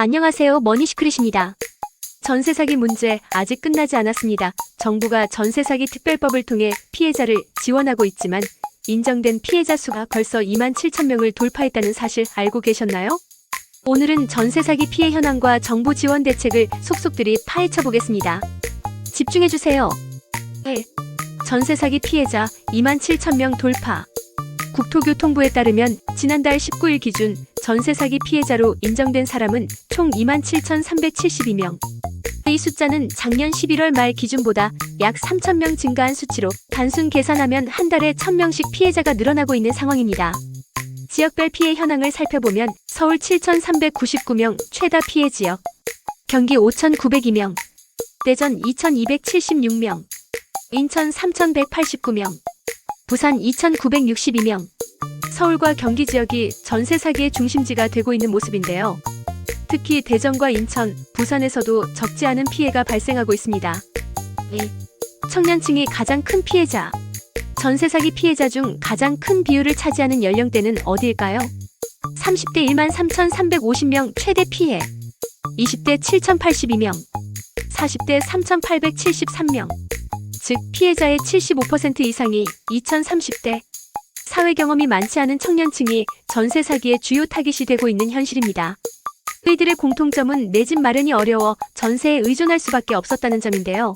안녕하세요. 머니시크릿입니다. 전세 사기 문제 아직 끝나지 않았습니다. 정부가 전세 사기 특별법을 통해 피해자를 지원하고 있지만 인정된 피해자 수가 벌써 27,000명을 돌파했다는 사실 알고 계셨나요? 오늘은 전세 사기 피해 현황과 정부 지원 대책을 속속들이 파헤쳐 보겠습니다. 집중해주세요. 1. 전세 사기 피해자 27,000명 돌파. 국토교통부에 따르면 지난달 19일 기준 전세 사기 피해자로 인정된 사람은 총 27,372명. 이 숫자는 작년 11월 말 기준보다 약 3,000명 증가한 수치로 단순 계산하면 한 달에 1,000명씩 피해자가 늘어나고 있는 상황입니다. 지역별 피해 현황을 살펴보면 서울 7,399명 최다 피해 지역, 경기 5,902명, 대전 2,276명, 인천 3,189명, 부산 2,962명, 서울과 경기 지역이 전세 사기의 중심지가 되고 있는 모습인데요. 특히 대전과 인천, 부산에서도 적지 않은 피해가 발생하고 있습니다. 2. 청년층이 가장 큰 피해자. 전세 사기 피해자 중 가장 큰 비율을 차지하는 연령대는 어디일까요? 30대 13,350명 최대 피해, 20대 7,082명, 40대 3,873명, 즉 피해자의 75% 이상이 2030대, 사회 경험이 많지 않은 청년층이 전세 사기의 주요 타깃이 되고 있는 현실입니다. 이들의 공통점은 내 집 마련이 어려워 전세에 의존할 수밖에 없었다는 점인데요.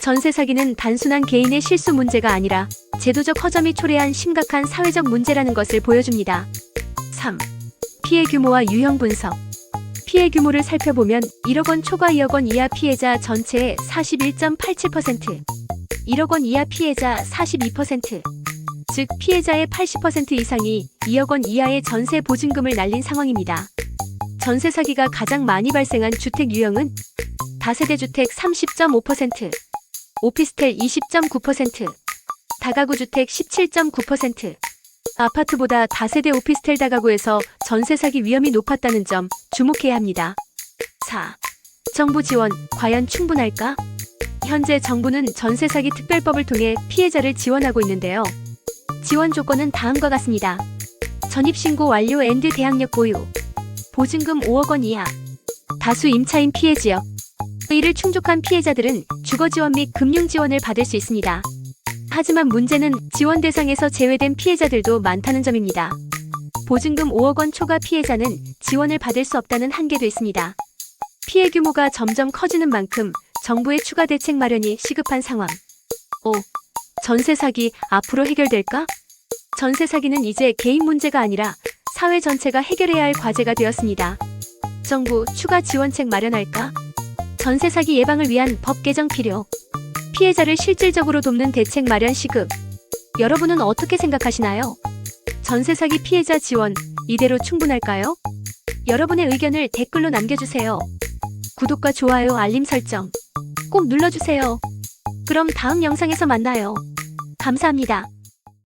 전세 사기는 단순한 개인의 실수 문제가 아니라 제도적 허점이 초래한 심각한 사회적 문제라는 것을 보여줍니다. 3. 피해 규모와 유형 분석. 피해 규모를 살펴보면 1억 원 초과 2억 원 이하 피해자 전체의 41.87%, 1억 원 이하 피해자 42%, 즉 피해자의 80% 이상이 2억 원 이하의 전세 보증금을 날린 상황입니다. 전세 사기가 가장 많이 발생한 주택 유형은 다세대 주택 30.5%, 오피스텔 20.9%, 다가구 주택 17.9%, 아파트보다 다세대 오피스텔 다가구에서 전세 사기 위험이 높았다는 점 주목해야 합니다. 4. 정부 지원 과연 충분할까? 현재 정부는 전세 사기 특별법을 통해 피해자를 지원하고 있는데요. 지원 조건은 다음과 같습니다. 전입신고 완료 앤드 대항력 보유, 보증금 5억 원 이하, 다수 임차인 피해 지역. 이를 충족한 피해자들은 주거지원 및 금융지원을 받을 수 있습니다. 하지만 문제는 지원 대상에서 제외된 피해자들도 많다는 점입니다. 보증금 5억 원 초과 피해자는 지원을 받을 수 없다는 한계도 있습니다. 피해 규모가 점점 커지는 만큼 정부의 추가 대책 마련이 시급한 상황. 5. 전세 사기 앞으로 해결될까? 전세 사기는 이제 개인 문제가 아니라 사회 전체가 해결해야 할 과제가 되었습니다. 정부 추가 지원책 마련할까? 전세 사기 예방을 위한 법 개정 필요. 피해자를 실질적으로 돕는 대책 마련 시급. 여러분은 어떻게 생각하시나요? 전세 사기 피해자 지원 이대로 충분할까요? 여러분의 의견을 댓글로 남겨주세요. 구독과 좋아요, 알림 설정 꼭 눌러주세요. 그럼 다음 영상에서 만나요. 감사합니다.